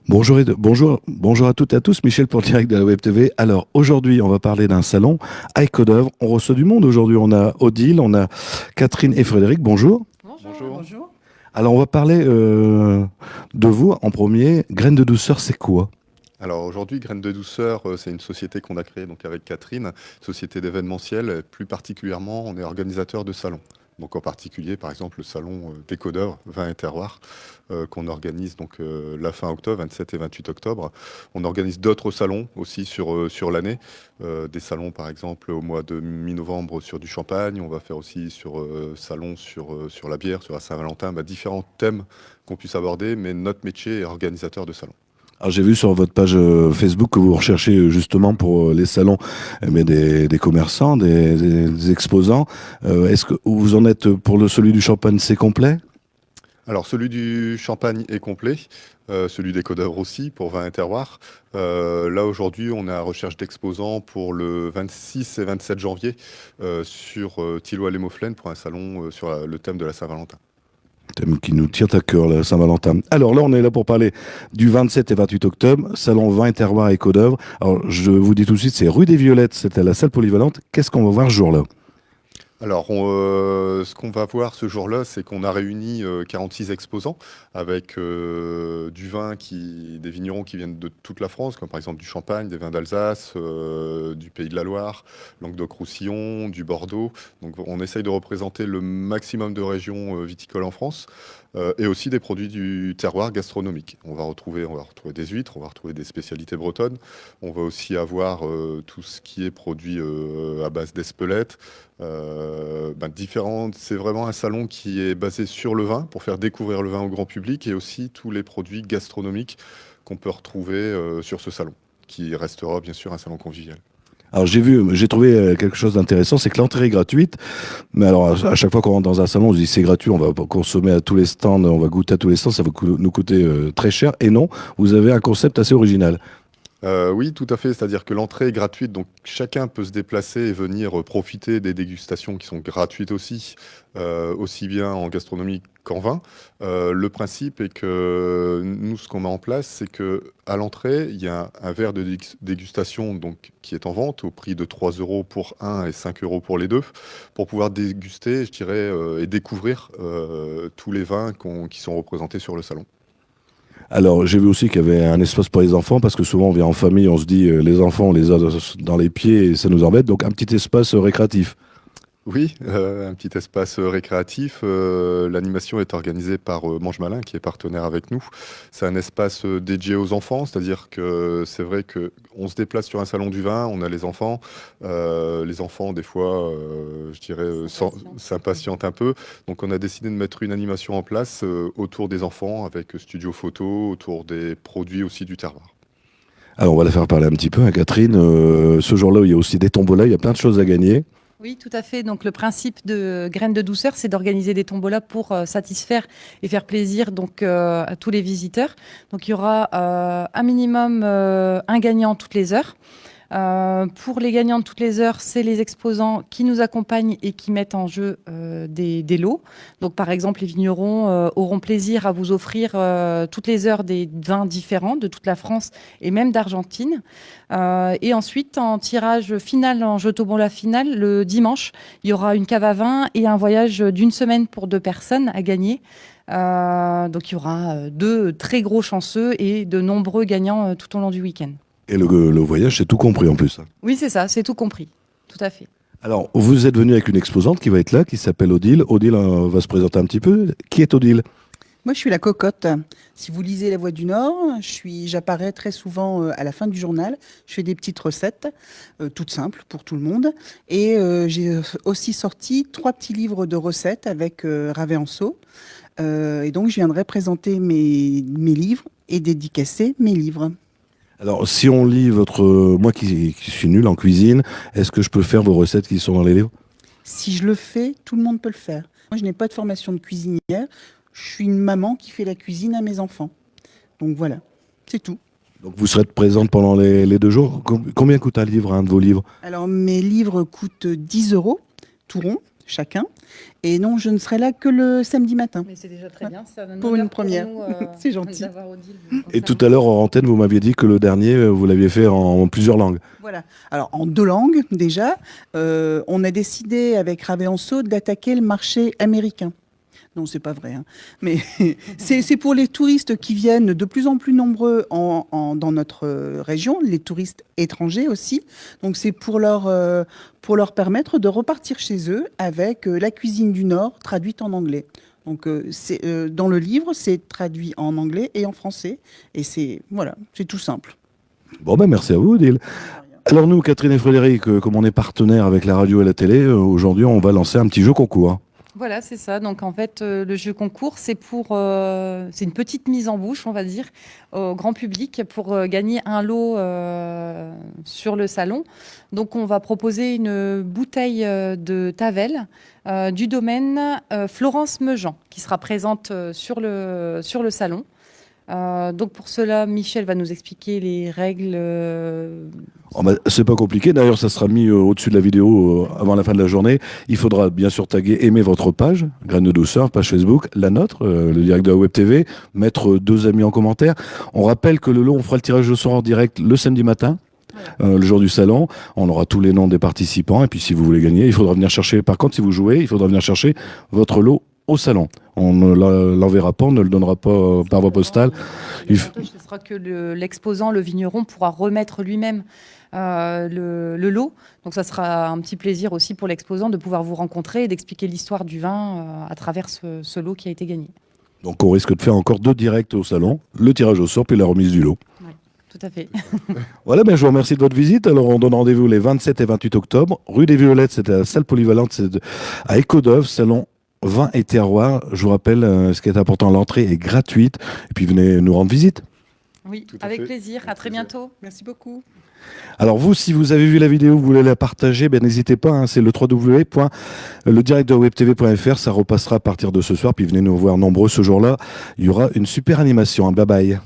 Bonjour à toutes et à tous, Michel pour le direct de la Web TV. Alors aujourd'hui, on va parler d'un salon à Escaudoeuvres. On reçoit du monde aujourd'hui. On a Odile, on a Catherine et Frédéric. Bonjour. Bonjour. Bonjour. Alors on va parler de vous en premier. Graines de douceur, c'est quoi? Alors aujourd'hui, Graines de Douceur, c'est une société qu'on a créée donc avec Catherine, société d'événementiel. Plus particulièrement, on est organisateur de salons. Donc en particulier, par exemple, le salon des codeurs, vin et terroir, qu'on organise donc la fin octobre, 27 et 28 octobre. On organise d'autres salons aussi sur l'année. Des salons, par exemple, au mois de mi-novembre sur du champagne. On va faire aussi salon sur la bière, sur la Saint-Valentin, différents thèmes qu'on puisse aborder. Mais notre métier est organisateur de salons. Alors j'ai vu sur votre page Facebook que vous recherchez justement pour les salons mais des commerçants, des exposants. Est-ce que vous en êtes pour celui du champagne, c'est complet? Alors, celui du Champagne est complet, celui des Côtes-d'Œuvre aussi, pour vin et terroir. Là, aujourd'hui, on est à recherche d'exposants pour le 26 et 27 janvier sur Thilloy-les-Mauflaines pour un salon sur le thème de la Saint-Valentin. Thème qui nous tient à cœur, la Saint-Valentin. Alors là, on est là pour parler du 27 et 28 octobre, salon vin et terroir à Escaudoeuvres. Alors, je vous dis tout de suite, c'est rue des Violettes, c'est à la salle polyvalente. Qu'est-ce qu'on va voir ce jour-là? Alors, ce qu'on va voir ce jour-là, c'est qu'on a réuni 46 exposants avec du vin, des vignerons qui viennent de toute la France, comme par exemple du Champagne, des vins d'Alsace, du Pays de la Loire, Languedoc-Roussillon, du Bordeaux. Donc, on essaye de représenter le maximum de régions viticoles en France. Et aussi des produits du terroir gastronomique. On va retrouver des huîtres, on va retrouver des spécialités bretonnes. On va aussi avoir tout ce qui est produit à base d'espelette. C'est vraiment un salon qui est basé sur le vin pour faire découvrir le vin au grand public et aussi tous les produits gastronomiques qu'on peut retrouver sur ce salon, qui restera bien sûr un salon convivial. Alors j'ai trouvé quelque chose d'intéressant, c'est que l'entrée est gratuite. Mais alors à chaque fois qu'on rentre dans un salon, on se dit c'est gratuit, on va consommer à tous les stands, on va goûter à tous les stands, ça va nous coûter très cher. Et non, vous avez un concept assez original. Oui, tout à fait. C'est-à-dire que l'entrée est gratuite, donc chacun peut se déplacer et venir profiter des dégustations qui sont gratuites aussi, aussi bien en gastronomie qu'en vin. Le principe est que nous, ce qu'on met en place, c'est que à l'entrée, il y a un verre de dégustation donc, qui est en vente au prix de 3 euros pour un et 5 euros pour les deux, pour pouvoir déguster, je dirais, et découvrir tous les vins qui sont représentés sur le salon. Alors j'ai vu aussi qu'il y avait un espace pour les enfants, parce que souvent on vient en famille, on se dit les enfants, on les a dans les pieds et ça nous embête. Donc un petit espace récréatif. Oui, un petit espace récréatif. L'animation est organisée par Mange Malin, qui est partenaire avec nous. C'est un espace dédié aux enfants, c'est-à-dire que c'est vrai qu'on se déplace sur un salon du vin, on a les enfants. Les enfants, des fois, je dirais, s'impatientent un peu. Donc on a décidé de mettre une animation en place autour des enfants, avec studio photo, autour des produits aussi du terroir. Alors on va la faire parler un petit peu à Catherine. Ce jour-là, il y a aussi des tombolas, il y a plein de choses à gagner. Oui, tout à fait. Donc, le principe de Graines de Douceur, c'est d'organiser des tombolas pour satisfaire et faire plaisir à tous les visiteurs. Donc, il y aura un minimum un gagnant toutes les heures. Pour les gagnants de toutes les heures, c'est les exposants qui nous accompagnent et qui mettent en jeu des lots. Donc, par exemple, les vignerons auront plaisir à vous offrir toutes les heures des vins différents de toute la France et même d'Argentine. Et ensuite, en tirage final, en jeu tombola final, le dimanche, il y aura une cave à vin et un voyage d'une semaine pour 2 personnes à gagner. Donc, il y aura 2 très gros chanceux et de nombreux gagnants tout au long du week-end. Et le voyage, c'est tout compris en plus. Oui, c'est ça, c'est tout compris. Tout à fait. Alors, vous êtes venu avec une exposante qui va être là, qui s'appelle Odile. Odile va se présenter un petit peu. Qui est Odile? Moi, je suis la cocotte. Si vous lisez La Voix du Nord, j'apparais très souvent à la fin du journal. Je fais des petites recettes, toutes simples pour tout le monde. Et j'ai aussi sorti 3 petits livres de recettes avec Ravensaux. Et donc, je viendrai présenter mes livres et dédicacer mes livres. Alors, si on lit moi qui suis nul en cuisine, est-ce que je peux faire vos recettes qui sont dans les livres? Si je le fais, tout le monde peut le faire. Moi, je n'ai pas de formation de cuisinière. Je suis une maman qui fait la cuisine à mes enfants. Donc voilà, c'est tout. Donc, vous serez présente pendant les 2 jours. Combien coûte un livre, un de vos livres? Alors, mes livres coûtent 10 euros, tout rond. chacun. Et non, je ne serai là que le samedi matin. Mais c'est déjà très bien. Ça, Pour une première. C'est gentil. Et tout à l'heure, en antenne, vous m'aviez dit que le dernier, vous l'aviez fait en plusieurs langues. Voilà. Alors, en 2 langues, déjà, on a décidé avec Raveanso d'attaquer le marché américain. Non, c'est pas vrai, hein. Mais c'est pour les touristes qui viennent de plus en plus nombreux dans notre région, les touristes étrangers aussi. Donc, c'est pour leur permettre de repartir chez eux avec la cuisine du Nord traduite en anglais. Donc, dans le livre, c'est traduit en anglais et en français. Et c'est tout simple. Bon, ben merci à vous, Odile. Alors nous, Catherine et Frédéric, comme on est partenaires avec la radio et la télé, aujourd'hui, on va lancer un petit jeu concours. Voilà, c'est ça. Donc en fait, le jeu concours, c'est une petite mise en bouche, on va dire, au grand public pour gagner un lot sur le salon. Donc on va proposer une bouteille de Tavel du domaine Florence Mejean qui sera présente sur le salon. Donc pour cela, Michel va nous expliquer les règles. C'est pas compliqué, d'ailleurs ça sera mis au-dessus de la vidéo avant la fin de la journée. Il faudra bien sûr taguer, aimer votre page, Graines de Douceur, page Facebook, la nôtre, le direct de la Web TV, mettre 2 amis en commentaire. On rappelle que le lot, on fera le tirage au sort en direct le samedi matin. Le jour du salon, on aura tous les noms des participants et puis si vous voulez gagner, il faudra venir chercher, par contre si vous jouez, il faudra venir chercher votre lot au salon. On ne l'enverra pas, on ne le donnera pas par voie postale. L'avantage, ce sera que l'exposant, le vigneron, pourra remettre lui-même le lot. Donc ça sera un petit plaisir aussi pour l'exposant de pouvoir vous rencontrer et d'expliquer l'histoire du vin à travers ce lot qui a été gagné. Donc on risque de faire encore 2 directs au salon, le tirage au sort puis la remise du lot. Oui, tout à fait. Voilà, je vous remercie de votre visite. Alors on donne rendez-vous les 27 et 28 octobre. Rue des Violettes, c'était à la salle polyvalente, c'est à Écodov, salon vin et terroir. Je vous rappelle, ce qui est important, l'entrée est gratuite. Et puis venez nous rendre visite. Oui, Tout à avec fait. plaisir. À très bientôt. Merci beaucoup. Alors vous, si vous avez vu la vidéo, vous voulez la partager, n'hésitez pas, hein, c'est le www.ledirectdewebtv.fr, ça repassera à partir de ce soir, puis venez nous voir nombreux ce jour-là. Il y aura une super animation, hein. Bye bye.